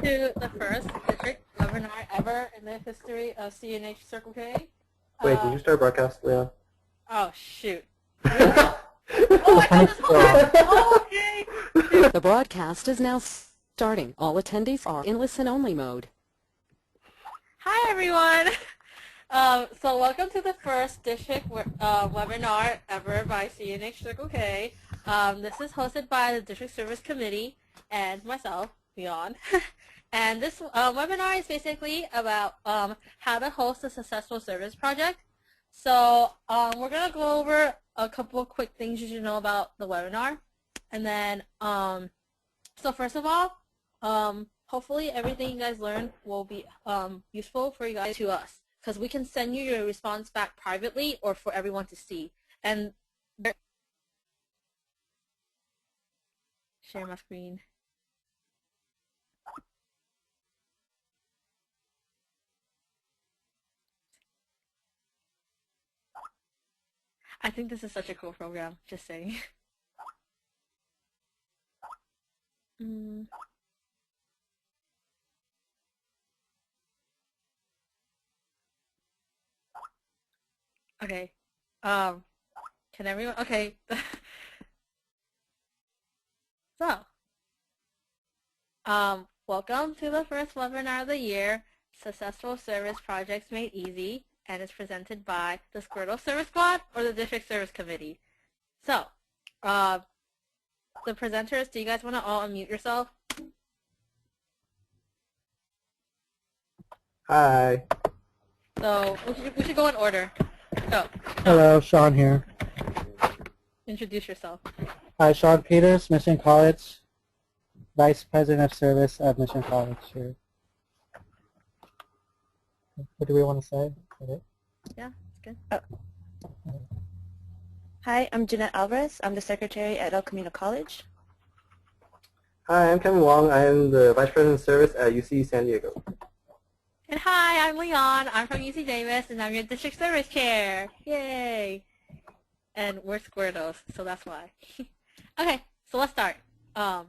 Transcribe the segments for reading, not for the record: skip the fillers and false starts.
to the first district webinar ever in the history of CNH Circle K. Wait, did you start broadcast, Leon? Oh, shoot. Really? Oh, I thought this whole time. Oh, okay. The broadcast is now starting. All attendees are in listen-only mode. Hi, everyone. So welcome to the first district webinar ever by CNH Circle K. This is hosted by the District Service Committee and myself, Leon. And this webinar is basically about how to host a successful service project. So we're going to go over a couple of quick things you should know about the webinar. And then, so first of all, hopefully everything you guys learned will be useful for you guys to us, because we can send you your response back privately or for everyone to see. And share my screen. I think this is such a cool program, just saying. Okay. Can everyone? Okay. So, welcome to the first webinar of the year, Successful Service Projects Made Easy, and it's presented by the Squirtle Service Squad or the District Service Committee. So, the presenters, do you guys want to all unmute yourself? Hi. So, we should go in order. Go. Hello, Sean here. Introduce yourself. Hi, Sean Peters, Mission College, Vice President of Service at Mission College here. What do we want to say? Okay. Yeah, it's good. Oh. Hi, I'm Jeanette Alvarez. I'm the Secretary at El Camino College. Hi, I'm Kevin Wong. I am the Vice President of Service at UC San Diego. And hi, I'm Leon. I'm from UC Davis, and I'm your District Service Chair. Yay! And we're Squirtles, so that's why. Okay, so let's start. Go.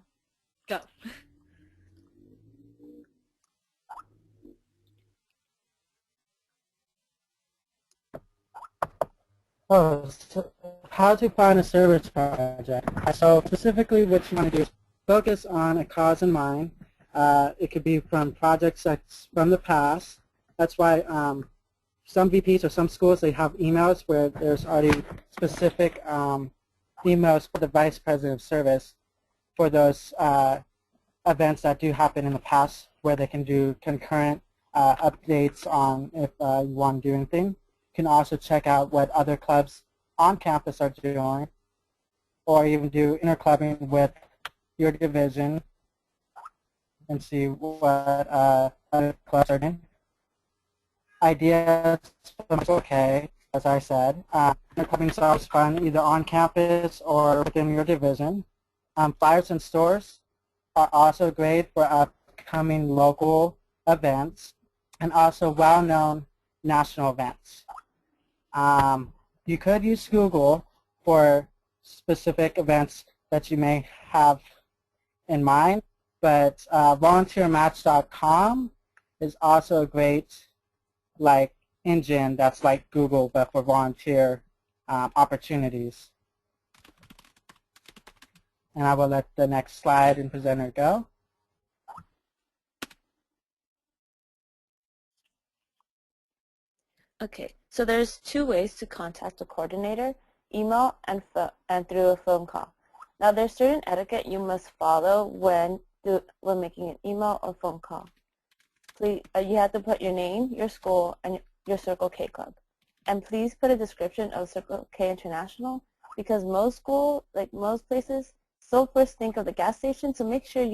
Oh, so how to find a service project. So specifically what you want to do is focus on a cause in mind. It could be from projects that's from the past. That's why some VPs or some schools, they have emails where there's already specific emails for the Vice President of Service for those events that do happen in the past, where they can do concurrent updates on if you want to do anything. You can also check out what other clubs on campus are doing, or even do interclubbing with your division and see what other clubs are doing. Ideas from okay, as I said. Interclubbing is always fun, either on campus or within your division. Flyers in stores are also great for upcoming local events and also well-known national events. You could use Google for specific events that you may have in mind, but volunteermatch.com is also a great engine that's like Google but for volunteer opportunities. And I will let the next slide and presenter go. Okay, so there's two ways to contact a coordinator, email and through a phone call. Now there's certain etiquette you must follow when making an email or phone call. Please, you have to put your name, your school, and your Circle K club. And please put a description of Circle K International, because most schools, like most places, still first think of the gas station, so make sure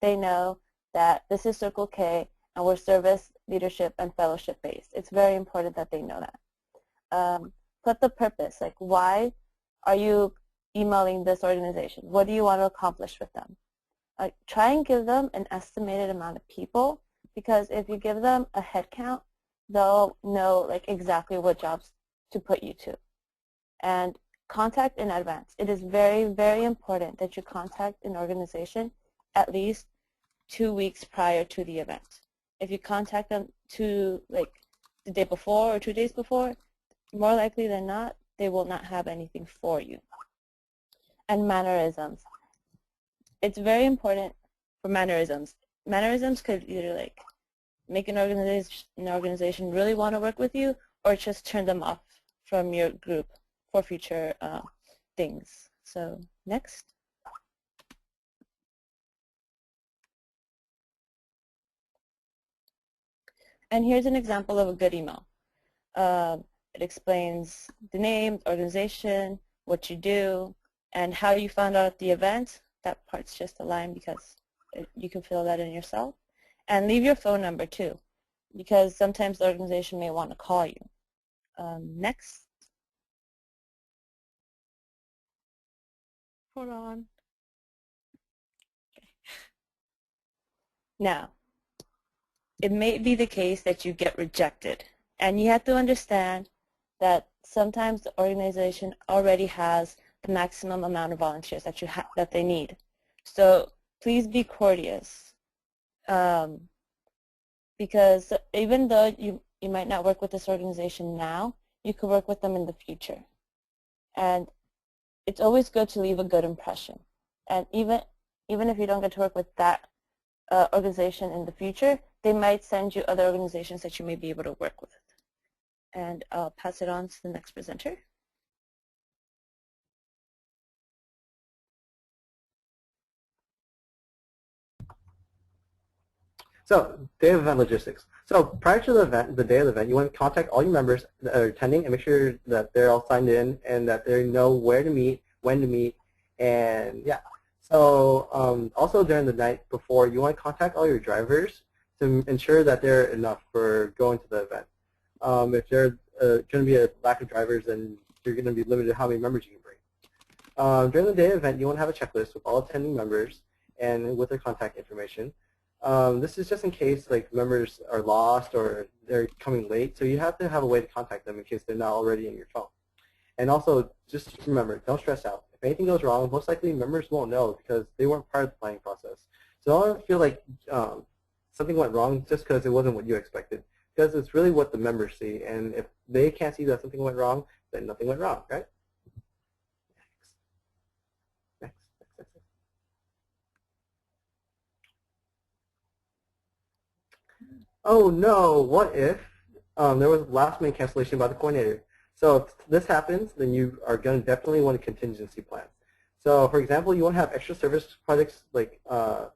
they know that this is Circle K and we're service, leadership, and fellowship based. It's very important that they know that. Put the purpose, like why are you emailing this organization? What do you want to accomplish with them? Try and give them an estimated amount of people, because if you give them a head count, they'll know exactly what jobs to put you to. And contact in advance. It is very, very important that you contact an organization at least 2 weeks prior to the event. If you contact them like the day before or 2 days before, more likely than not, they will not have anything for you. And mannerisms. It's very important for mannerisms. Mannerisms could either like make an organization really want to work with you, or just turn them off from your group for future things. So next. And here's an example of a good email. It explains the name, organization, what you do, and how you found out at the event. That part's just a line because you can fill that in yourself. And leave your phone number too, because sometimes the organization may want to call you. Next. Hold on. Okay. Now, it may be the case that you get rejected, and you have to understand that sometimes the organization already has the maximum amount of volunteers that they need. So please be courteous, because even though you might not work with this organization now, you could work with them in the future. And it's always good to leave a good impression. And even if you don't get to work with that organization in the future, they might send you other organizations that you may be able to work with. And I'll pass it on to the next presenter. So, day of event logistics. So, prior to the event, the day of the event, you want to contact all your members that are attending and make sure that they're all signed in and that they know where to meet, when to meet, and yeah. So, also during the night before, you want to contact all your drivers to ensure that they're enough for going to the event. If there's going to be a lack of drivers, then you're going to be limited to how many members you can bring. During the day event, you want to have a checklist with all attending members and with their contact information. This is just in case like members are lost or they're coming late, so you have to have a way to contact them in case they're not already in your phone. And also, just remember, don't stress out. If anything goes wrong, most likely members won't know because they weren't part of the planning process. So don't feel like something went wrong just because it wasn't what you expected, because it's really what the members see, and if they can't see that something went wrong, then nothing went wrong, right? Next. Oh no, what if there was last-minute cancellation by the coordinator? So if this happens, then you are going to definitely want a contingency plan. So for example, you want to have extra service projects like a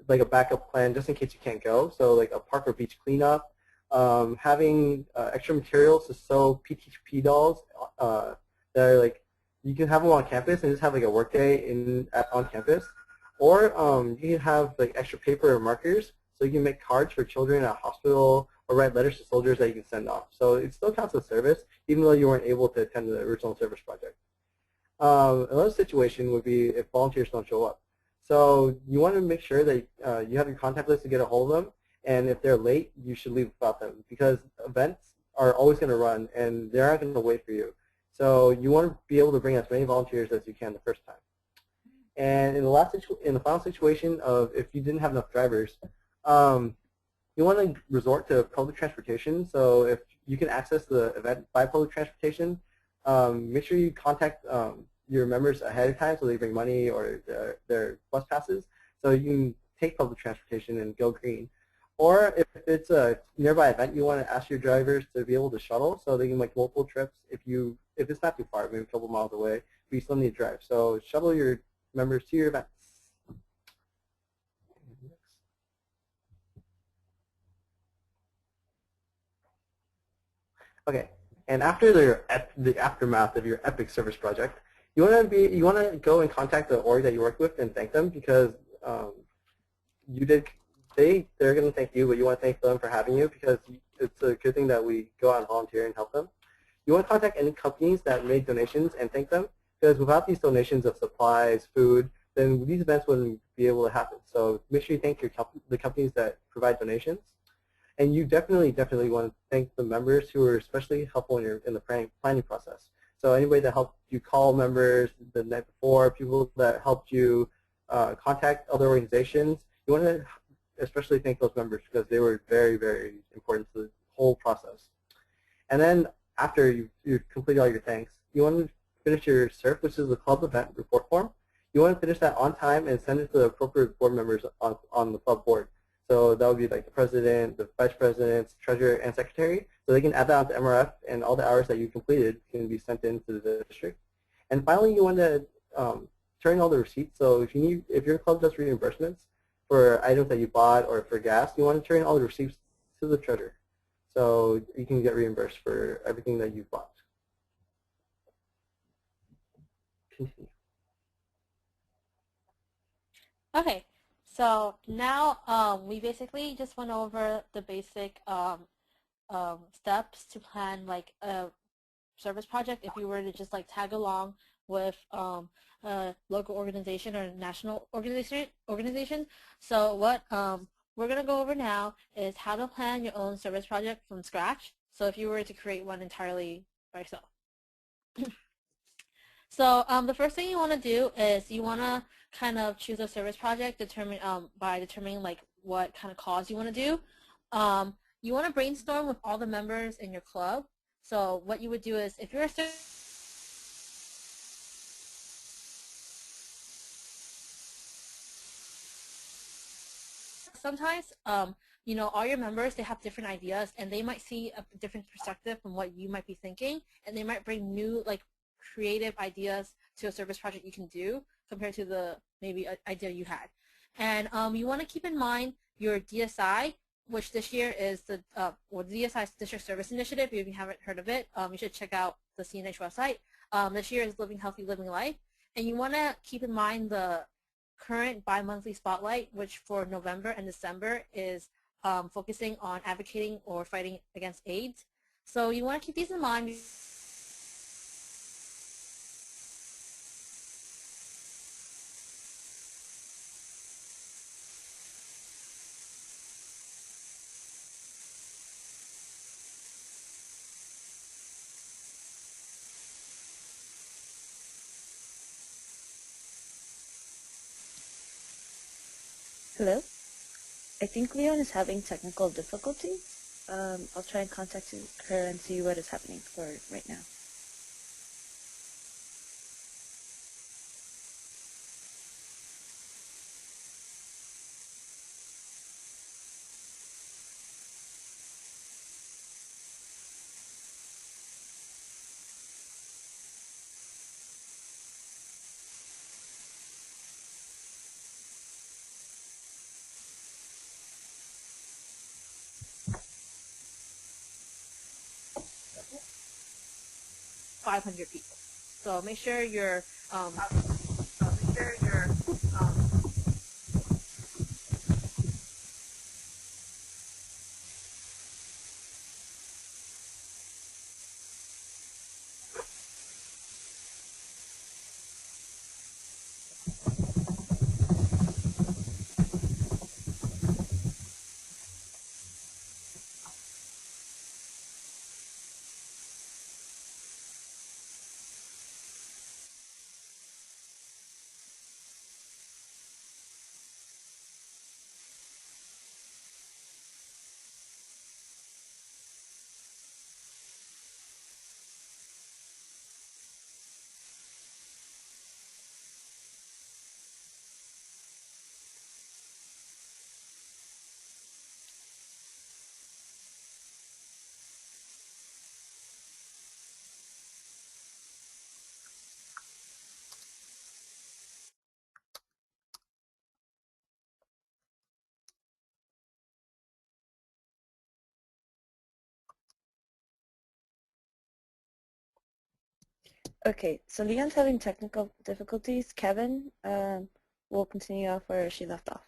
backup plan just in case you can't go. So like a park or beach cleanup, having extra materials to sew PTP dolls that are like, you can have them on campus and just have like a work day on campus. Or you can have like extra paper or markers so you can make cards for children at a hospital or write letters to soldiers that you can send off. So it still counts as service even though you weren't able to attend the original service project. Another situation would be if volunteers don't show up. So you want to make sure that you have your contact list to get a hold of them, and if they're late, you should leave without them because events are always going to run and they're not going to wait for you. So you want to be able to bring as many volunteers as you can the first time. And in the final situation of if you didn't have enough drivers, you want to resort to public transportation. So if you can access the event by public transportation, make sure you contact your members ahead of time so they bring money or their bus passes so you can take public transportation and go green. Or if it's a nearby event, you want to ask your drivers to be able to shuttle so they can make multiple trips if it's not too far, maybe a couple miles away, but you still need to drive. So shuttle your members to your events. Okay, and after the aftermath of your epic service project, you want to go and contact the org that you work with and thank them because they're going to thank you, but you want to thank them for having you because it's a good thing that we go out and volunteer and help them. You want to contact any companies that made donations and thank them because without these donations of supplies, food, then these events wouldn't be able to happen. So make sure you thank the companies that provide donations. And you definitely want to thank the members who are especially helpful in the planning process. So anybody that helped you call members the night before, people that helped you contact other organizations, you want to especially thank those members because they were very, very important to the whole process. And then after you complete all your thanks, you want to finish your SERF, which is the club event report form. You want to finish that on time and send it to the appropriate board members on the club board. So that would be like the president, the vice presidents, treasurer, and secretary. So they can add that onto MRF, and all the hours that you completed can be sent into the district. And finally, you want to turn in all the receipts. So if your club does reimbursements for items that you bought or for gas, you want to turn in all the receipts to the treasurer. So you can get reimbursed for everything that you bought. Continue. Okay, so now we basically just went over the basic steps to plan like a service project if you were to just like tag along with a local organization or national organization. So what we're going to go over now is how to plan your own service project from scratch. So if you were to create one entirely by yourself. So the first thing you want to do is you want to kind of choose a service project by determining like what kind of cause you want to do. You want to brainstorm with all the members in your club. So what you would do is if you're a sometimes you know, all your members, they have different ideas and they might see a different perspective from what you might be thinking, and they might bring new like creative ideas to a service project you can do compared to the maybe idea you had. And you want to keep in mind your DSI, which this year is the DSI is District Service Initiative. If you haven't heard of it, you should check out the CNH website. This year is Living Healthy, Living Life. And you want to keep in mind the current bi-monthly spotlight, which for November and December is focusing on advocating or fighting against AIDS. So you want to keep these in mind. Hello? I think Leon is having technical difficulties. I'll try and contact her and see what is happening for right now. $500 people. So make sure you're um, Okay, so Leon's having technical difficulties. Kevin will continue off where she left off.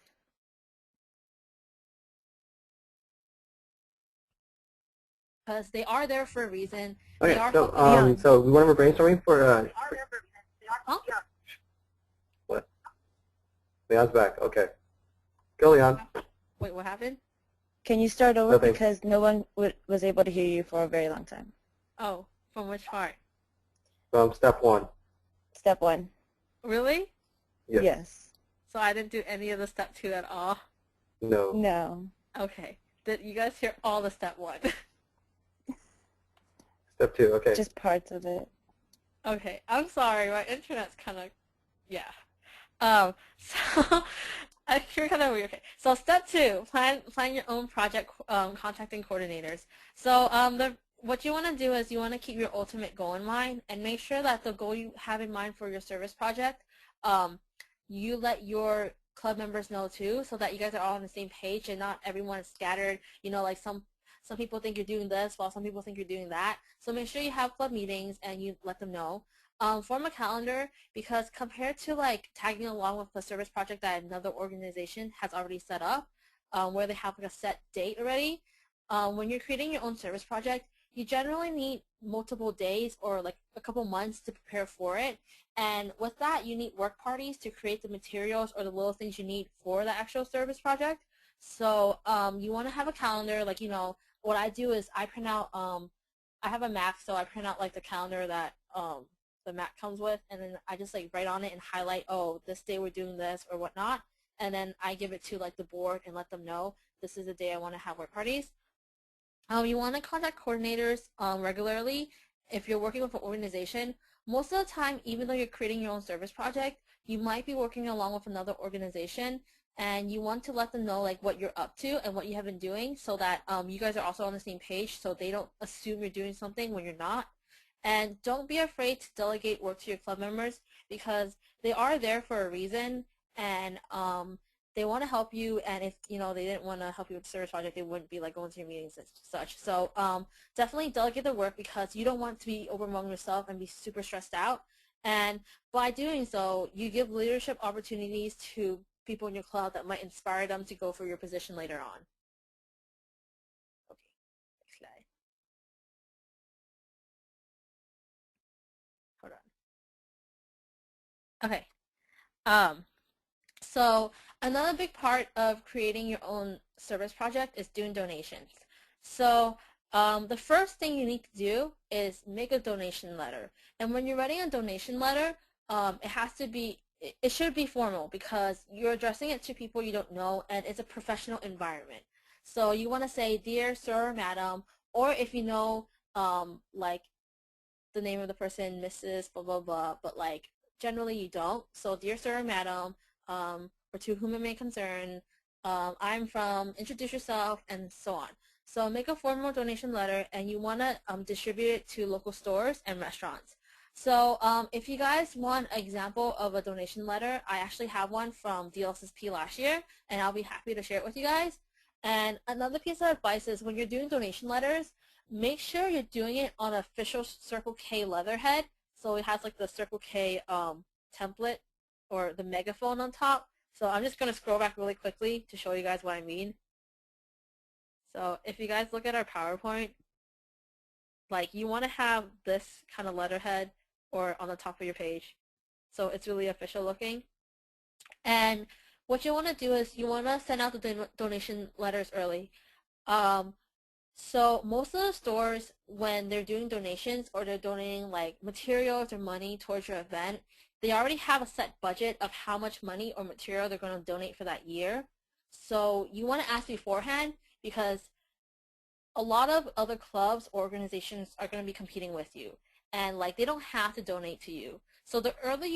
because they are there for a reason. Okay, They are so we went over brainstorming for Huh? what? Leon's back. Okay, go Leon. Wait, what happened? Can you start over Nothing. because no one was able to hear you for a very long time? Oh, from which part? Step 1. Step 1. Really? Yes. Yes. So I didn't do any of the step 2 at all. No. No. Okay. Did you guys hear all the step 1? Step 2, okay. Just parts of it. Okay, I'm sorry, my internet's kind of, yeah. So you're kind of weird. Okay, so step 2, plan your own project contacting coordinators. So what you want to do is you want to keep your ultimate goal in mind and make sure that the goal you have in mind for your service project, you let your club members know too, so that you guys are all on the same page and not everyone is scattered. You know, like some people think you're doing this while some people think you're doing that. So make sure you have club meetings and you let them know. Form a calendar, because compared to like tagging along with a service project that another organization has already set up, where they have like a set date already, when you're creating your own service project, you generally need multiple days or like a couple months to prepare for it. And with that, you need work parties to create the materials or the little things you need for the actual service project. So you want to have a calendar. Like, you know, what I do is I print out, I have a Mac, so I print out like the calendar that the Mac comes with, and then I just like write on it and highlight, oh, this day we're doing this or whatnot, and then I give it to like the board and let them know this is the day I want to have work parties. You want to contact coordinators regularly if you're working with an organization. Most of the time, even though you're creating your own service project, you might be working along with another organization, and you want to let them know like what you're up to and what you have been doing, so that you guys are also on the same page, so they don't assume you're doing something when you're not. And don't be afraid to delegate work to your club members, because they are there for a reason, and they want to help you. And if you know they didn't want to help you with the service project, they wouldn't be like going to your meetings and such. So definitely delegate the work, because you don't want to be overwhelmed yourself and be super stressed out. And by doing so, you give leadership opportunities to people in your club that might inspire them to go for your position later on. Okay, next slide. Hold on. Okay. So another big part of creating your own service project is doing donations. So the first thing you need to do is make a donation letter. And when you're writing a donation letter, it has to be, it should be formal, because you're addressing it to people you don't know, and it's a professional environment. So you want to say, dear sir or madam, or if you know like the name of the person, Mrs. blah blah blah, but like generally you don't. So dear sir or madam, or to whom it may concern, I'm from, introduce yourself, and so on. So make a formal donation letter, and you want to distribute it to local stores and restaurants. So if you guys want an example of a donation letter, I actually have one from DLSSP last year, and I'll be happy to share it with you guys. And another piece of advice is, when you're doing donation letters, make sure you're doing it on official Circle K letterhead, so it has like the Circle K template or the megaphone on top. So I'm just going to scroll back really quickly to show you guys what I mean. So if you guys look at our PowerPoint, like you want to have this kind of letterhead or on the top of your page, so it's really official looking. And what you want to do is you want to send out the donation letters early. So most of the stores, when they're doing donations or they're donating like materials or money towards your event, they already have a set budget of how much money or material they're going to donate for that year. So you want to ask beforehand, because a lot of other clubs or organizations are going to be competing with you, and like they don't have to donate to you. So the earlier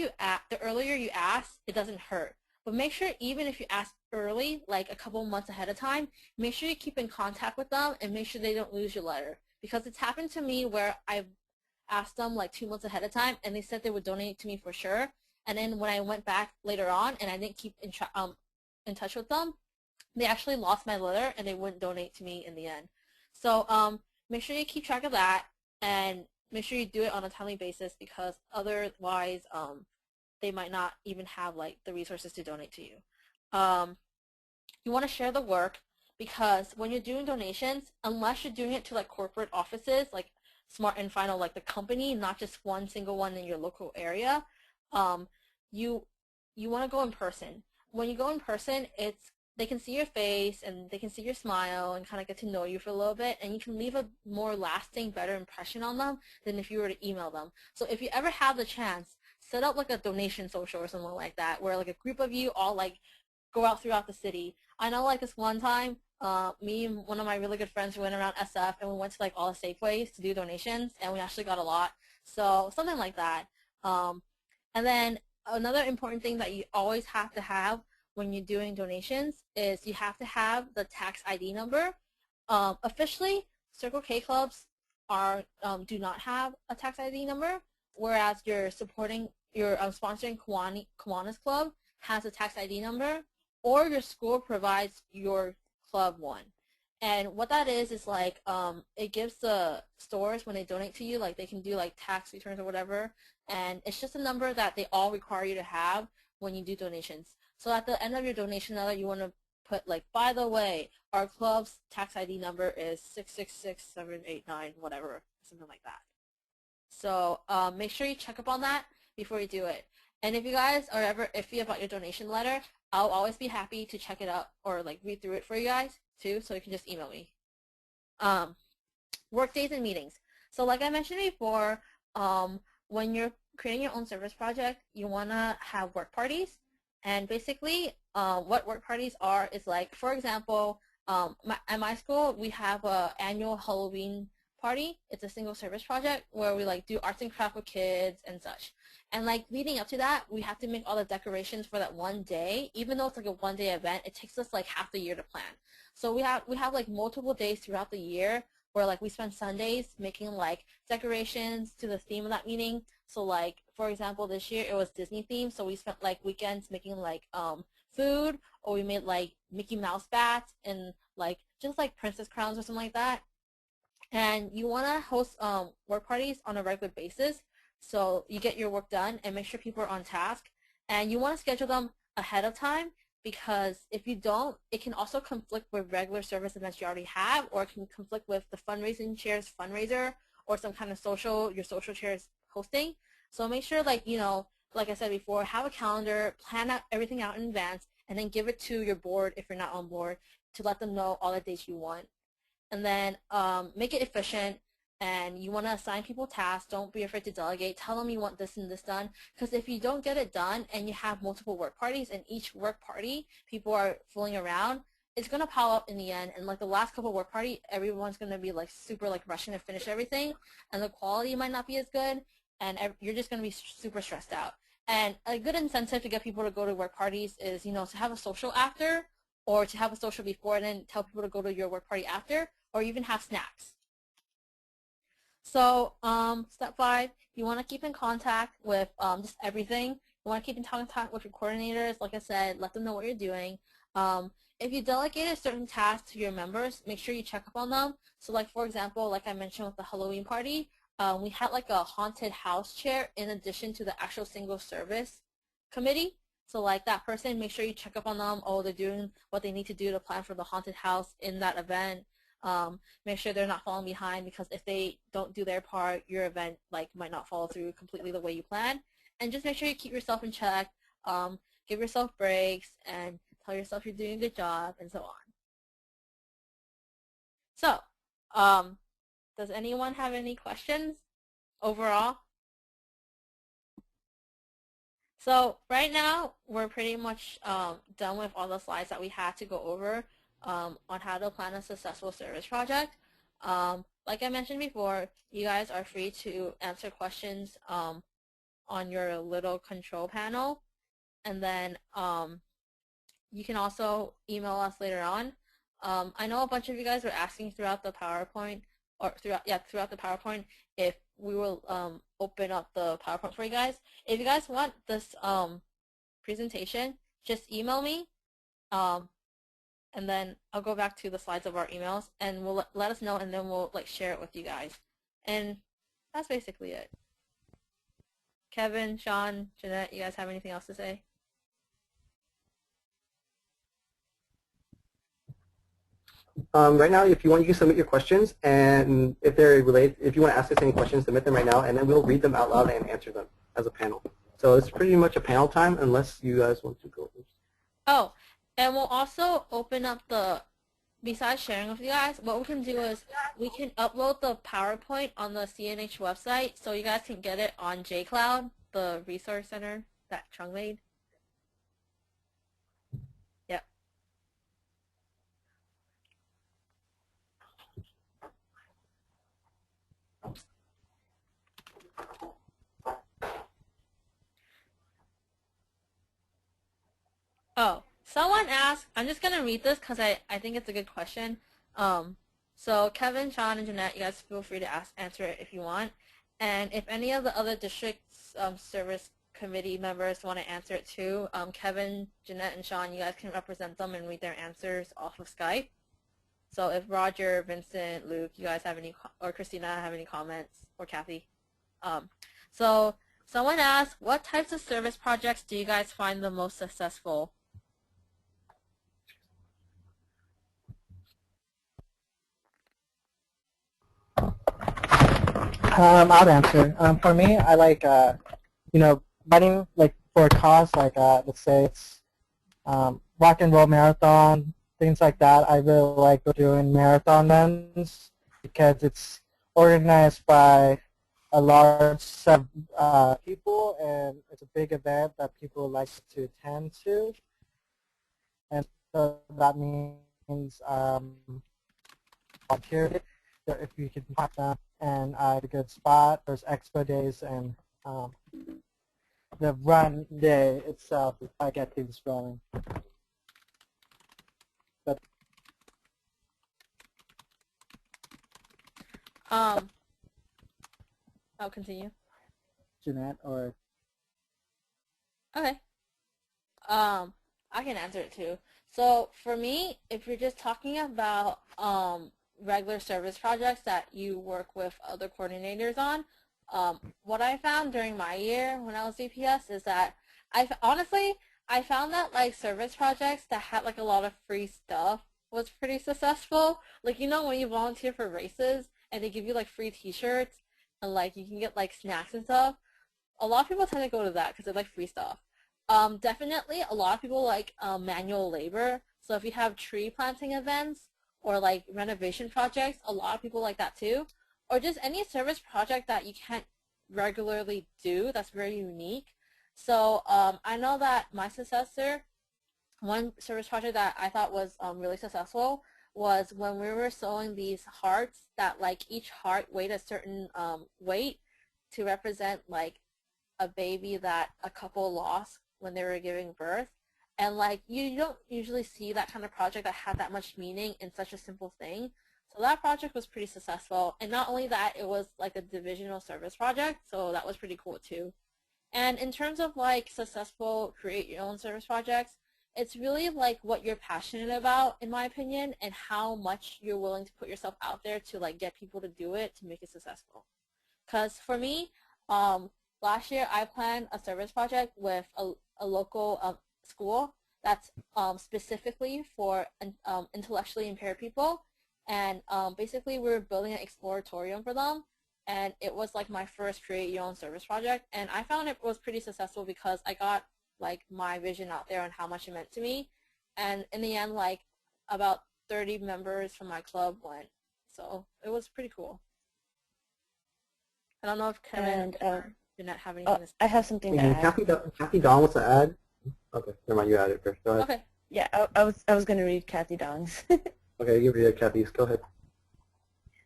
you ask, it doesn't hurt. But make sure, even if you ask early, like a couple months ahead of time, make sure you keep in contact with them and make sure they don't lose your letter. Because it's happened to me where I've asked them like 2 months ahead of time, and they said they would donate to me for sure. And then when I went back later on and I didn't keep in touch with them, they actually lost my letter and they wouldn't donate to me in the end. So make sure you keep track of that, and make sure you do it on a timely basis, because otherwise they might not even have like the resources to donate to you. You want to share the work, because when you're doing donations, unless you're doing it to like corporate offices like Smart and Final, like the company, not just one single one in your local area, you want to go in person. When you go in person, they can see your face and they can see your smile and kind of get to know you for a little bit, and you can leave a more lasting, better impression on them than if you were to email them. So if you ever have the chance, set up like a donation social or something like that, where like a group of you all like go out throughout the city. I know like this one time, me and one of my really good friends went around SF and we went to like all the Safeways to do donations, and we actually got a lot. So something like that. Um, and then another important thing that you always have to have when you're doing donations is you have to have the tax ID number. Officially, Circle K clubs are do not have a tax ID number, whereas you're supporting your sponsoring Kiwanis Club has a tax ID number, or your school provides your club one. And what that is like it gives the stores when they donate to you, like they can do like tax returns or whatever, and it's just a number that they all require you to have when you do donations. So at the end of your donation letter, you want to put like, by the way, our club's tax ID number is 666789, whatever, something like that. So make sure you check up on that before you do it. And if you guys are ever iffy about your donation letter, I'll always be happy to check it out or like read through it for you guys too, so you can just email me. Work days and meetings. So like I mentioned before, when you're creating your own service project, you want to have work parties. And basically, what work parties are is like, for example, at my school, we have an annual Halloween party. It's a single service project where we like do arts and craft with kids and such. And like leading up to that, we have to make all the decorations for that one day. Even though it's like a one-day event, it takes us like half the year to plan. So we have like multiple days throughout the year where like we spend Sundays making like decorations to the theme of that meeting. So like for example, this year it was Disney themed, so we spent like weekends making like food, or we made like Mickey Mouse bats and like just like princess crowns or something like that. And you want to host work parties on a regular basis so you get your work done and make sure people are on task. And you want to schedule them ahead of time, because if you don't, it can also conflict with regular service events you already have, or it can conflict with the fundraising chair's fundraiser or some kind of your social chair's hosting. So make sure, like, you know, like I said before, have a calendar, plan out everything out in advance, and then give it to your board if you're not on board to let them know all the dates you want. And then make it efficient, and you want to assign people tasks. Don't be afraid to delegate. Tell them you want this and this done, because if you don't get it done and you have multiple work parties and each work party people are fooling around, it's going to pile up in the end. And like the last couple work party, everyone's going to be like super like rushing to finish everything, and the quality might not be as good, and you're just going to be super stressed out. And a good incentive to get people to go to work parties is, you know, to have a social after, or to have a social before and then tell people to go to your work party after, or even have snacks. So step 5, you want to keep in contact with just everything. You want to keep in contact with your coordinators. Like I said, let them know what you're doing. If you delegate a certain task to your members, make sure you check up on them. So like for example, like I mentioned with the Halloween party, we had like a haunted house chair in addition to the actual single service committee. So like that person, make sure you check up on them. Oh, they're doing what they need to do to plan for the haunted house in that event. Make sure they're not falling behind, because if they don't do their part, your event like might not follow through completely the way you plan. And just make sure you keep yourself in check, give yourself breaks, and tell yourself you're doing a good job, and so on. So, does anyone have any questions overall? So right now, we're pretty much done with all the slides that we had to go over on how to plan a successful service project. Like I mentioned before, you guys are free to answer questions on your little control panel. And then you can also email us later on. I know a bunch of you guys were asking throughout the PowerPoint, or throughout the PowerPoint, if we will open up the PowerPoint for you guys. If you guys want this presentation, just email me, and then I'll go back to the slides of our emails, and we'll let us know, and then we'll like share it with you guys. And that's basically it. Kevin, Sean, Jeanette, you guys have anything else to say? Right now, if you want, you can submit your questions, and if they're related, if you want to ask us any questions, submit them right now, and then we'll read them out loud and answer them as a panel. So it's pretty much a panel time, unless you guys want to go. Oh, and we'll also open up the, besides sharing with you guys, what we can do is we can upload the PowerPoint on the CNH website, so you guys can get it on JCloud, the resource center that Chung made. Yep. Oh, someone asked, I'm just going to read this because I think it's a good question. So Kevin, Sean, and Jeanette, you guys feel free to answer it if you want. And if any of the other district's service committee members want to answer it too, Kevin, Jeanette, and Sean, you guys can represent them and read their answers off of Skype. So if Roger, Vincent, Luke, you guys have any, or Christina have any comments, or Kathy. So someone asked, what types of service projects do you guys find the most successful? I'll answer. For me, I like, running like for a cause, like let's say it's rock and roll marathon, things like that. I really like doing marathon runs because it's organized by a large set of people, and it's a big event that people like to attend to. And so that means volunteer if you can find them and a good spot. There's expo days and the run day itself. I get things going. But I'll continue. Jeanette or Okay. I can answer it too. So for me, if you're just talking about regular service projects that you work with other coordinators on, what I found during my year when I was DPS is that honestly I found that like service projects that had like a lot of free stuff was pretty successful. Like when you volunteer for races and they give you like free T-shirts and like you can get like snacks and stuff. A lot of people tend to go to that because they like free stuff. Definitely a lot of people like manual labor. So if you have tree planting events or like renovation projects, a lot of people like that too. Or just any service project that you can't regularly do that's very unique. So I know that my successor, one service project that I thought was really successful was when we were sewing these hearts that like each heart weighed a certain weight to represent like a baby that a couple lost when they were giving birth. And like you don't usually see that kind of project that had that much meaning in such a simple thing. So that project was pretty successful. And not only that, it was like a divisional service project, so that was pretty cool too. And in terms of like successful create your own service projects, it's really like what you're passionate about, in my opinion, and how much you're willing to put yourself out there to like get people to do it to make it successful. Because for me, last year I planned a service project with a local school that's specifically for intellectually impaired people. And basically we were building an exploratorium for them. And it was like my first create your own service project. And I found it was pretty successful because I got like my vision out there on how much it meant to me. And in the end, like about 30 members from my club went. So it was pretty cool. I don't know if Kevin or Jeanette have anything to say. I have something to add. Kathy Dawn wants to add. Okay, never mind. You add it first. Go ahead. Okay. Yeah, I was going to read Kathy Dong's. Okay, you read it, Kathy. Go ahead.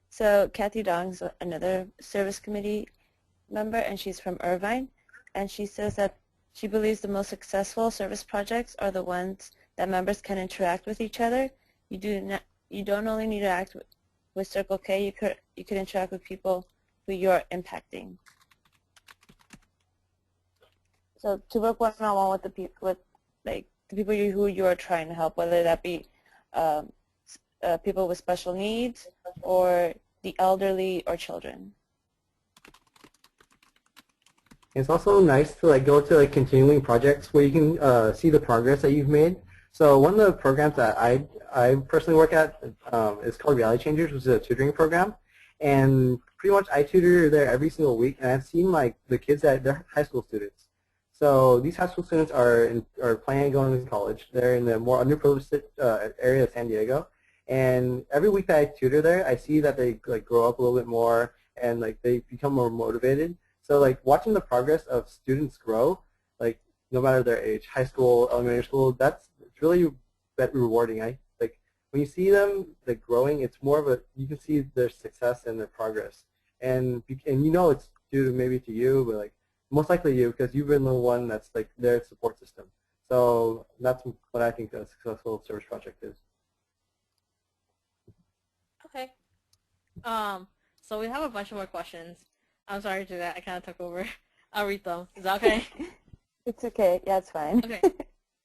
So Kathy Dong's another service committee member, and she's from Irvine, and she says that she believes the most successful service projects are the ones that members can interact with each other. You don't only need to act with Circle K. You could interact with people who you're impacting. So to work one-on-one with the people who you are trying to help, whether that be people with special needs or the elderly or children. It's also nice to like go to like continuing projects where you can see the progress that you've made. So one of the programs that I personally work at is called Reality Changers, which is a tutoring program. And pretty much I tutor there every single week, and I've seen like the kids that they're high school students. So these high school students are planning on going to college. They're in the more underprivileged area of San Diego. And every week that I tutor there, I see that they like grow up a little bit more and like they become more motivated. So like watching the progress of students grow, like no matter their age, high school, elementary school, it's really rewarding. Like when you see them like growing, it's more of you can see their success and their progress, and it's due maybe to you, but like most likely you because you've been the one that's like their support system. So that's what I think a successful service project is. Okay. So we have a bunch of more questions. I'm sorry to that. I kind of took over. I'll read them. Is that okay? It's okay. Yeah, it's fine. Okay.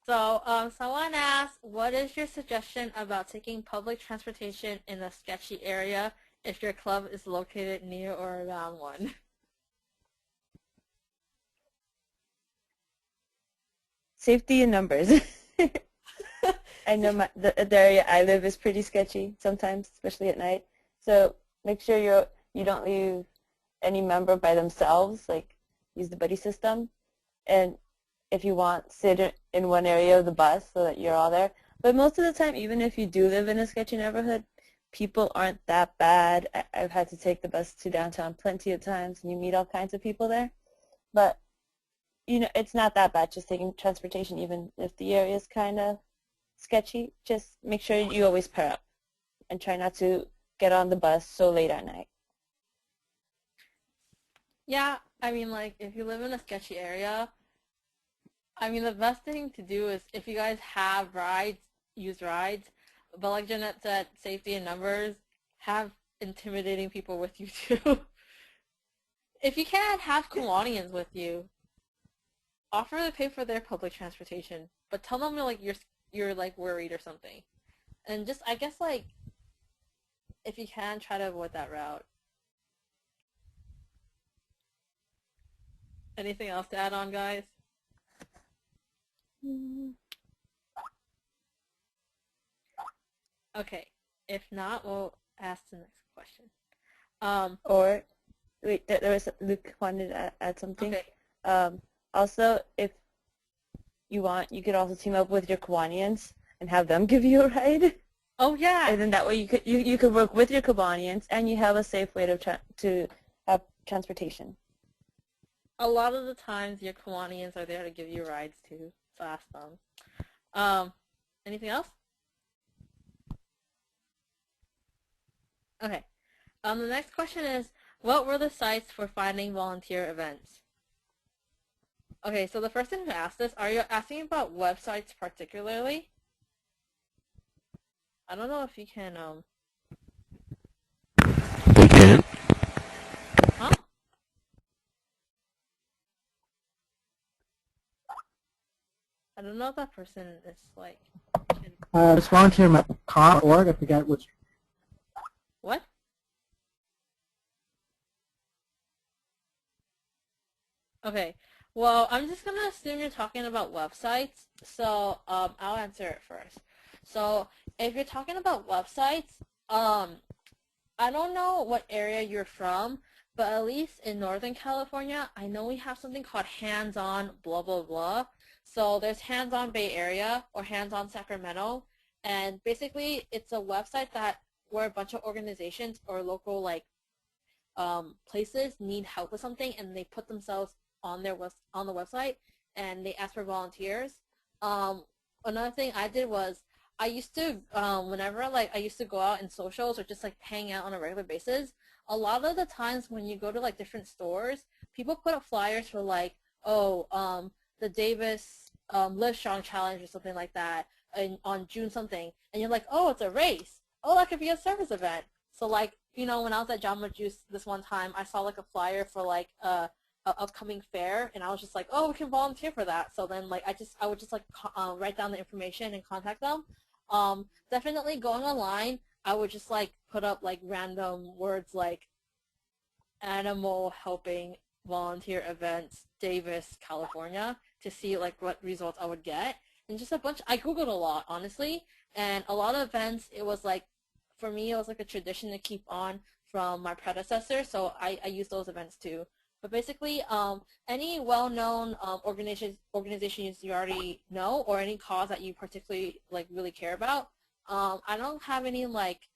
So someone asked, what is your suggestion about taking public transportation in a sketchy area if your club is located near or around one? Safety in numbers. I know the area I live is pretty sketchy sometimes, especially at night. So make sure you don't leave any member by themselves. Like use the buddy system, and if you want, sit in one area of the bus so that you're all there. But most of the time, even if you do live in a sketchy neighborhood, people aren't that bad. I've had to take the bus to downtown plenty of times, and you meet all kinds of people there. But you know, it's not that bad just taking transportation, even if the area is kind of sketchy. Just make sure you always pair up and try not to get on the bus so late at night. Yeah, I mean, like, if you live in a sketchy area, I mean, the best thing to do is if you guys have rides, use rides. But like Jeanette said, safety in numbers, have intimidating people with you too. If you can't have Kiwanians with you, offer to pay for their public transportation, but tell them like you're like worried or something, and just I guess like if you can try to avoid that route. Anything else to add on, guys? Okay, if not, we'll ask the next question. Or, wait, there was Luke wanted to add something. Okay. Also, if you want, you could also team up with your Kiwanians and have them give you a ride. Oh yeah. And then that way you could work with your Kiwanians and you have a safe way to have transportation. A lot of the times your Kiwanians are there to give you rides too, so ask them. Anything else? Okay. The next question is, what were the sites for finding volunteer events? Okay, so the first thing to ask this, are you asking about websites particularly? I don't know if you can, They can. Huh? I don't know if that person is like, This volunteer.org, I forget which. What? Okay, well, I'm just gonna assume you're talking about websites, so I'll answer it first. So if you're talking about websites, I don't know what area you're from, but at least in Northern California, I know we have something called Hands-On blah blah blah. So there's Hands-On Bay Area or Hands-On Sacramento, and basically it's a website that where a bunch of organizations or local like places need help with something, and they put themselves on the website and they ask for volunteers. Another thing I did was I used to whenever like I used to go out in socials or just like hang out on a regular basis. A lot of the times when you go to like different stores, people put up flyers for like, oh, the Davis Live Strong Challenge or something like that on June something, and you're like, oh, it's a race. Oh, that could be a service event. So like, you know, when I was at Jamba Juice this one time, I saw like a flyer for like a upcoming fair, and I was just like, oh, we can volunteer for that. So then like I would just like write down the information and contact them. Definitely going online, I would just like put up like random words like animal helping volunteer events, Davis, California, to see like what results I would get. And just a bunch, I Googled a lot, honestly, and a lot of events, it was like, for me, it was like a tradition to keep on from my predecessor, so I use those events too. But basically, any well-known organizations you already know, or any cause that you particularly like really care about. I don't have any like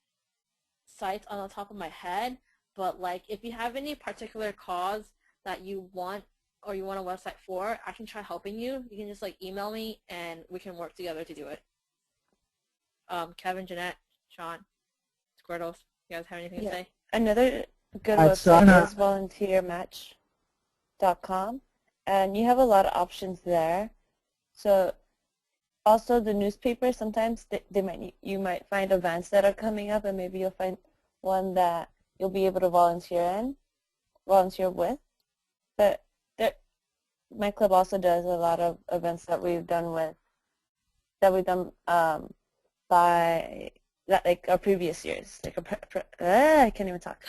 sites on the top of my head, but like if you have any particular cause that you want or you want a website for, I can try helping you. You can just like email me and we can work together to do it. Kevin, Jeanette, Sean, Squirtles, you guys have anything to say? Another good So website is volunteermatch.com, and you have a lot of options there. So Also, the newspaper, sometimes you might find events that are coming up, and maybe you'll find one that you'll be able to volunteer with. But my club also does a lot of events that we've done by like our previous years, like I can't even talk,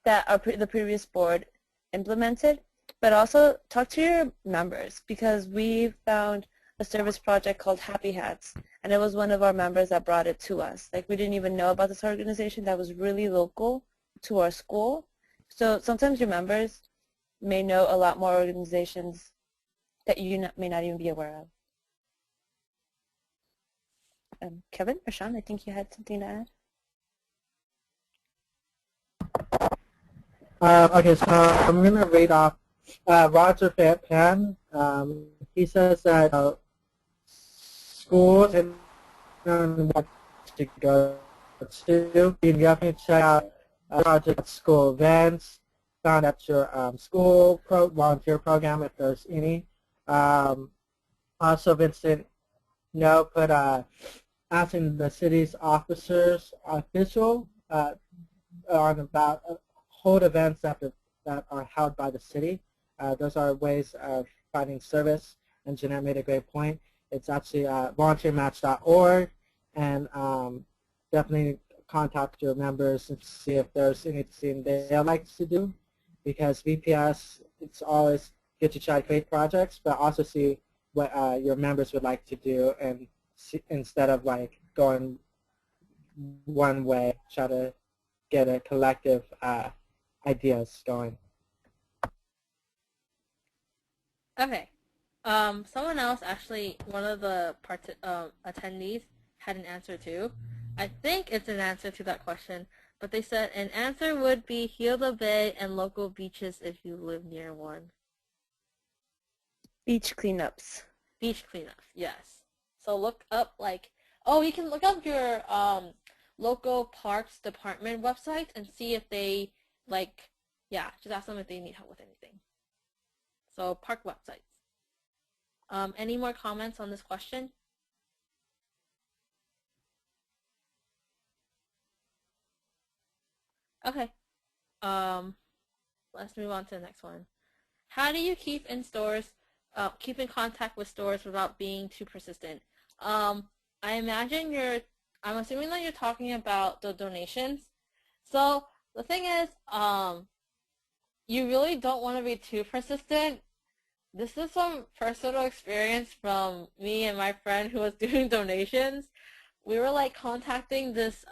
that the previous board implemented. But also talk to your members, because we found a service project called Happy Hats, and it was one of our members that brought it to us. Like, we didn't even know about this organization that was really local to our school. So sometimes your members may know a lot more organizations that you may not even be aware of. Kevin or Sean, I think you had something to add. Okay, so I'm going to read off Roger Pan. He says that schools and what to go to. You can definitely check out project school events found at your school volunteer program, if there's any. Also, Vincent, put asking the city's official on about hold events that are held by the city. Those are ways of finding service, and Jeanette made a great point. It's actually volunteermatch.org, and definitely contact your members and see if there's anything they like to do, because VPS, it's always good to try to create projects, but also see what your members would like to do, and instead of like going one way, try to get a collective ideas going. Okay. Someone else, actually, one of the attendees had an answer too. I think it's an answer to that question, but they said an answer would be heal the bay and local beaches if you live near one. Beach cleanups. Beach cleanups, yes. So look up you can look up your local parks department website and see if they just ask them if they need help with anything. So park websites. Any more comments on this question? Okay. Let's move on to the next one. How do you keep in contact with stores without being too persistent? I'm assuming that you're talking about the donations. So the thing is, you really don't want to be too persistent. This is some personal experience from me and my friend who was doing donations. We were contacting this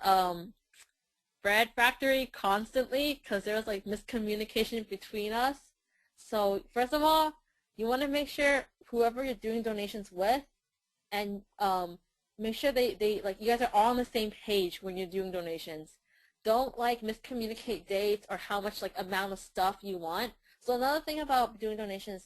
bread factory constantly because there was miscommunication between us. So first of all, you want to make sure whoever you're doing donations with, and make sure they you guys are all on the same page when you're doing donations. Don't miscommunicate dates or how much amount of stuff you want. So another thing about doing donations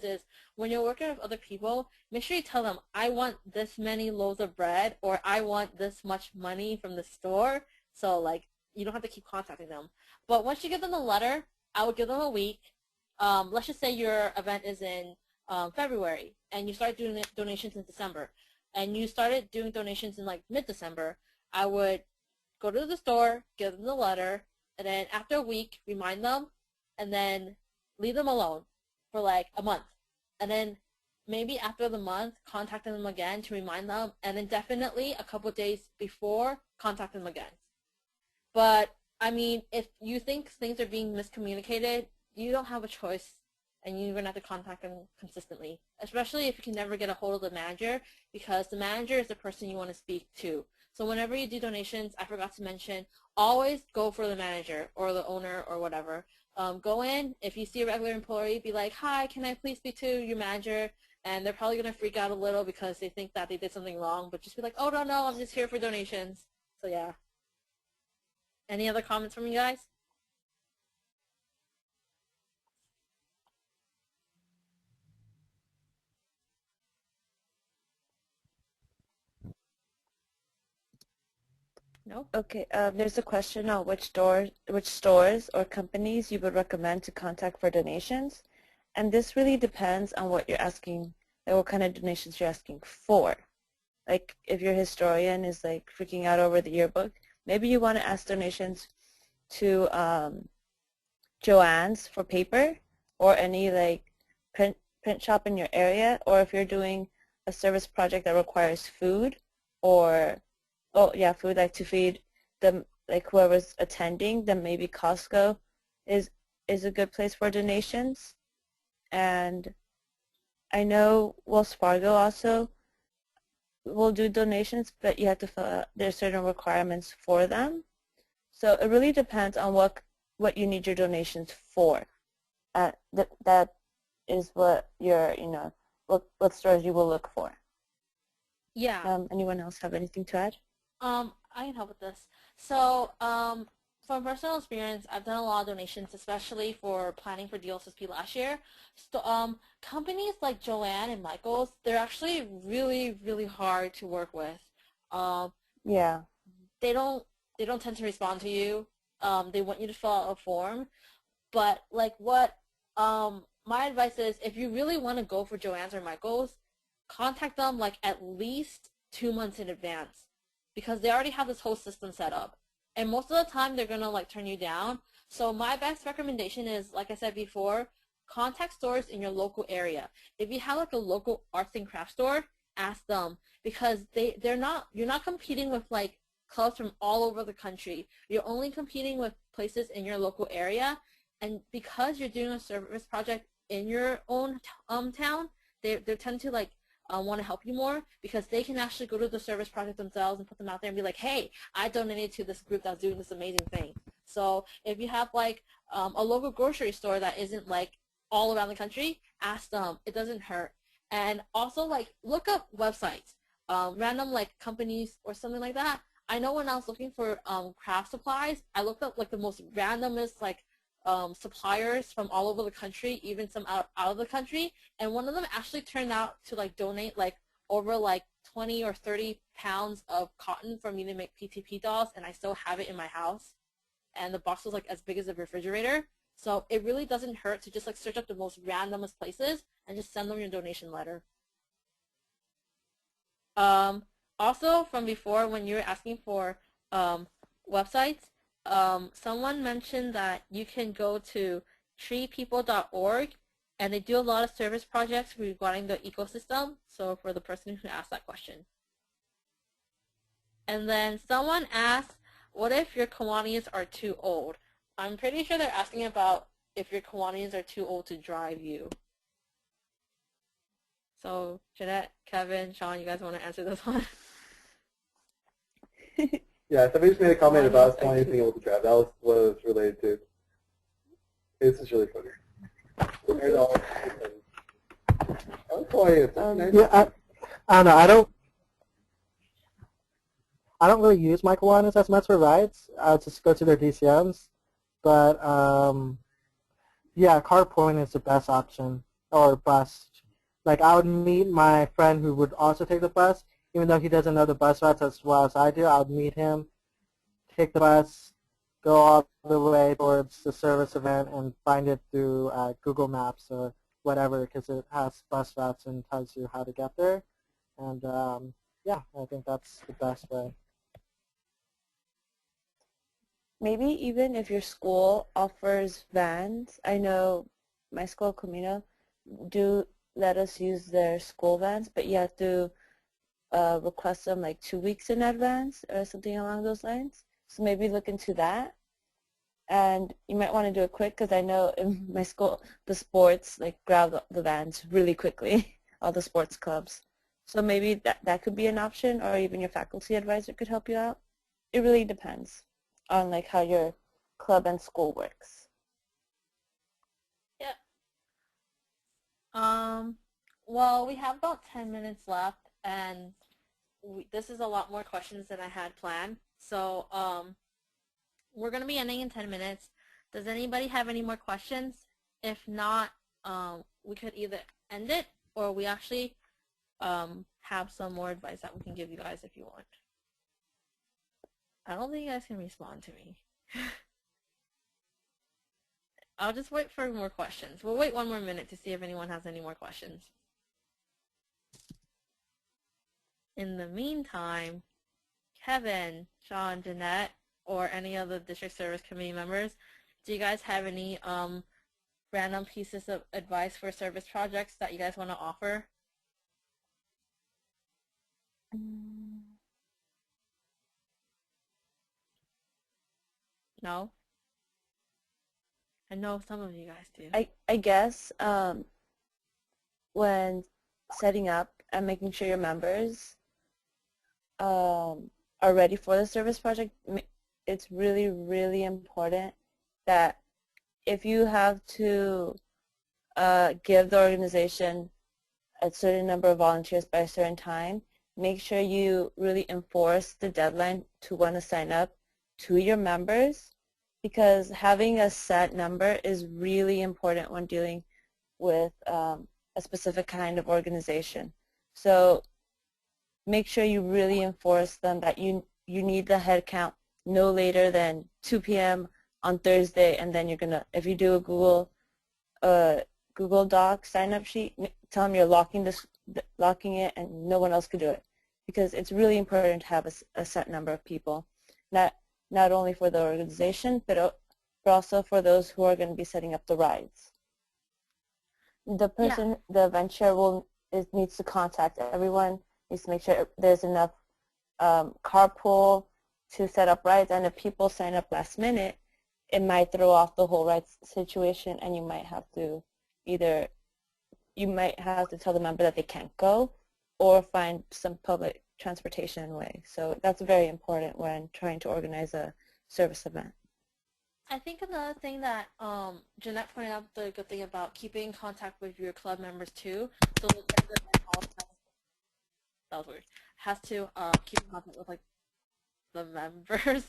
is when you're working with other people, make sure you tell them, I want this many loaves of bread, or I want this much money from the store. So you don't have to keep contacting them. But once you give them the letter, I would give them a week. Let's just say your event is in February, and you start doing donations in December, and you started doing donations in mid-December. I would go to the store, give them the letter, and then after a week, remind them, and then leave them alone for a month. And then maybe after the month, contact them again to remind them, and then definitely a couple days before, contact them again. But, I mean, if you think things are being miscommunicated, you don't have a choice, and you're going to have to contact them consistently, especially if you can never get a hold of the manager, because the manager is the person you want to speak to. So whenever you do donations, I forgot to mention, always go for the manager or the owner or whatever. Go in, if you see a regular employee, be like, hi, can I please speak to your manager? And they're probably going to freak out a little because they think that they did something wrong, but just be like, oh, no, I'm just here for donations. So yeah. Any other comments from you guys? No? Okay, there's a question on which stores or companies you would recommend to contact for donations. And this really depends on what you're asking like what kind of donations you're asking for. Like if your historian is like freaking out over the yearbook, maybe you want to ask donations to Joann's for paper, or any like print shop in your area, or if you're doing a service project that requires food, or food, like to feed them, like whoever's attending, then maybe Costco is a good place for donations. And I know Wells Fargo also will do donations, but you have to fill out, there's certain requirements for them. So it really depends on what you need your donations for. That is what your, what stores you will look for. Yeah. Anyone else have anything to add? I can help with this. So, from personal experience, I've done a lot of donations, especially for planning for DLSSP last year. So, companies like Joanne and Michaels, they're actually really, really hard to work with. Yeah. They don't tend to respond to you. They want you to fill out a form, but like what my advice is, if you really want to go for Joann's or Michaels, contact them like at least 2 months in advance, because they already have this whole system set up. And most of the time they're gonna like turn you down. So my best recommendation is, like I said before, contact stores in your local area. If you have like a local arts and crafts store, ask them, because you're not competing with like clubs from all over the country. You're only competing with places in your local area, and because you're doing a service project in your own town, they tend to like want to help you more, because they can actually go to the service project themselves and put them out there and be like, hey, I donated to this group that's doing this amazing thing. So if you have like a local grocery store that isn't like all around the country, ask them. It doesn't hurt. And also like look up websites, random like companies or something like that. I know when I was looking for craft supplies, I looked up like the most randomest like suppliers from all over the country, even some out of the country, and one of them actually turned out to like donate like over like 20 or 30 pounds of cotton for me to make PTP dolls, and I still have it in my house, and the box was like as big as a refrigerator. So it really doesn't hurt to just like search up the most randomest places and just send them your donation letter. Also, from before, when you were asking for websites, someone mentioned that you can go to treepeople.org, and they do a lot of service projects regarding the ecosystem, so for the person who asked that question. And then someone asked, what if your Kiwanis are too old? I'm pretty sure they're asking about if your Kiwanis are too old to drive you. So, Jeanette, Kevin, Sean, you guys want to answer this one? Yeah, somebody just made a comment about us wanting anything able to drive. That was what it was related to. This is really funny. I'm calling it. Yeah, I don't know. I don't really use my Kiwanis as much for rides. I just go to their DCMs. But yeah, carpooling is the best option, or bus. Like I would meet my friend who would also take the bus, even though he doesn't know the bus routes as well as I do. I would meet him, take the bus, go all the way towards the service event, and find it through Google Maps or whatever, because it has bus routes and tells you how to get there. And yeah, I think that's the best way. Maybe even if your school offers vans. I know my school, Camino, do let us use their school vans, but you have to request them like 2 weeks in advance or something along those lines. So maybe look into that. And you might want to do it quick, because I know in my school the sports like grab the vans really quickly, all the sports clubs. So maybe that could be an option, or even your faculty advisor could help you out. It really depends on like how your club and school works. Yep. Well, we have about 10 minutes left, and this is a lot more questions than I had planned. So we're going to be ending in 10 minutes. Does anybody have any more questions? If not, we could either end it, or we actually have some more advice that we can give you guys if you want. I don't think you guys can respond to me. I'll just wait for more questions. We'll wait 1 more minute to see if anyone has any more questions. In the meantime, Kevin, Sean, Jeanette, or any of the district service committee members, do you guys have any random pieces of advice for service projects that you guys want to offer? No? I know some of you guys do. I guess when setting up and making sure your members are ready for the service project, it's really, really important that if you have to give the organization a certain number of volunteers by a certain time, make sure you really enforce the deadline to want to sign up to your members, because having a set number is really important when dealing with a specific kind of organization. So make sure you really enforce them that you need the head count no later than 2 p.m. on Thursday, and then you're gonna, if you do a Google Doc sign-up sheet, tell them you're locking it, and no one else could do it, because it's really important to have a set number of people, not only for the organization, but also for those who are going to be setting up the rides. The person, the event chair, needs to contact everyone, needs to make sure there's enough carpool to set up rides, and if people sign up last minute, it might throw off the whole ride situation, and you might have to tell the member that they can't go, or find some public transportation way. So that's very important when trying to organize a service event. I think another thing that Jeanette pointed out, the good thing about keeping in contact with your club members too. So the that was weird. Has to keep in contact with like the members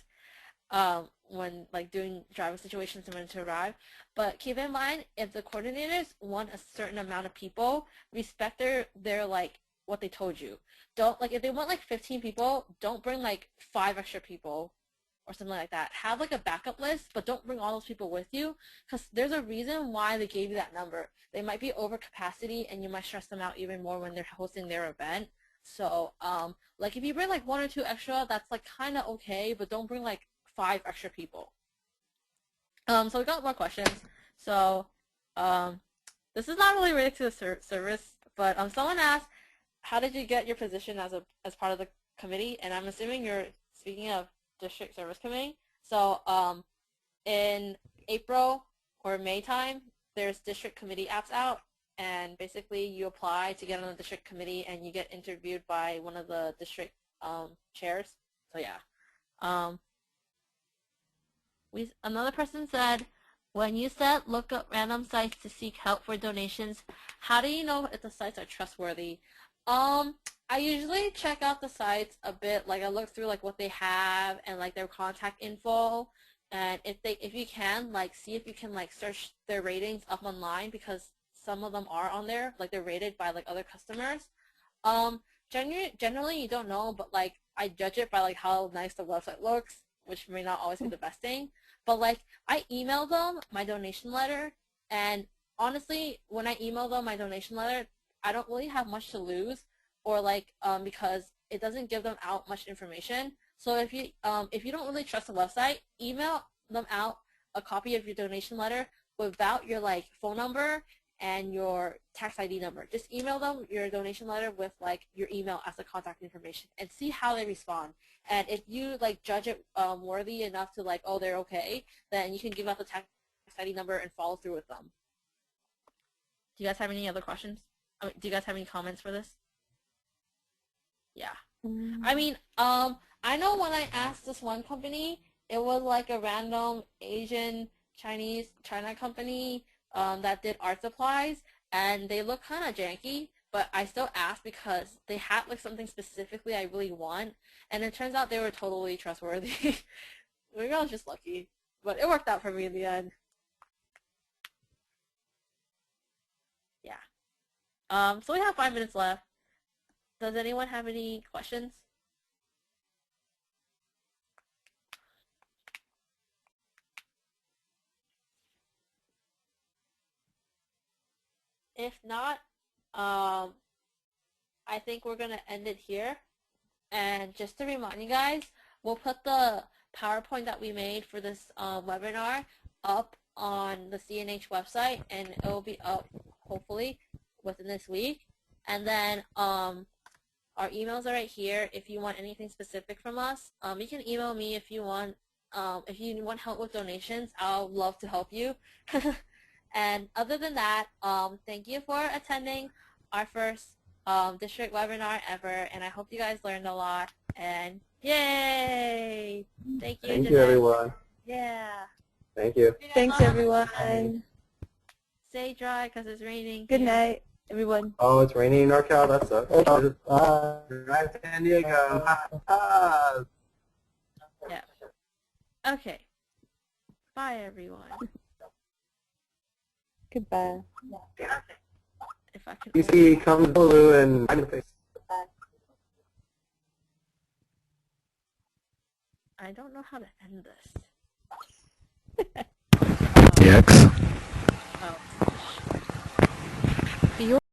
when like doing driving situations and when to arrive. But keep in mind, if the coordinators want a certain amount of people, respect their like what they told you. Don't, like, if they want like 15 people, don't bring like 5 extra people or something like that. Have like a backup list, but don't bring all those people with you, because there's a reason why they gave you that number. They might be over capacity, and you might stress them out even more when they're hosting their event. So like if you bring like 1 or 2 extra, that's like kind of okay, but don't bring like 5 extra people. So we got more questions. So this is not really related to the service, but someone asked, how did you get your position as part of the committee? And I'm assuming you're speaking of district service committee. So in April or May time, there's district committee apps out, and basically you apply to get on the district committee, and you get interviewed by one of the district chairs. So yeah. Another person said, when you said look up random sites to seek help for donations, how do you know if the sites are trustworthy? I usually check out the sites a bit, like I look through like what they have and like their contact info, and if you can, like, see if you can like search their ratings up online, because some of them are on there, like they're rated by like other customers. Generally you don't know, but like I judge it by like how nice the website looks, which may not always be the best thing. But like I email them my donation letter, and honestly, when I email them my donation letter, I don't really have much to lose, or like because it doesn't give them out much information. So if you don't really trust the website, email them out a copy of your donation letter without your like phone number and your tax ID number. Just email them your donation letter with like your email as the contact information, and see how they respond. And if you like judge it worthy enough to like, oh, they're okay, then you can give out the tax ID number and follow through with them. Do you guys have any other questions? Do you guys have any comments for this? Yeah. I mean, I know when I asked this one company, it was like a random Asian, Chinese, China company that did art supplies, and they look kind of janky, but I still asked because they had like something specifically I really want, and it turns out they were totally trustworthy. Maybe I was just lucky, but it worked out for me in the end. Yeah. So we have 5 minutes left. Does anyone have any questions? If not, I think we're going to end it here. And just to remind you guys, we'll put the PowerPoint that we made for this webinar up on the CNH website, and it will be up hopefully within this week. And then our emails are right here. If you want anything specific from us, you can email me if you want. If you want help with donations, I'll love to help you. And other than that, thank you for attending our first district webinar ever, and I hope you guys learned a lot. And yay! Thank you, Thank you, Jeanette. everyone. Yeah. Thank you. Thanks, everyone. Stay dry because it's raining. Good here. night, everyone. Oh, it's raining in NorCal. That sucks. Right, San Diego. Yeah. Okay. Bye, everyone. Goodbye. If I can. You see, come blue and I'm in the face. I don't know how to end this. DX. Oh.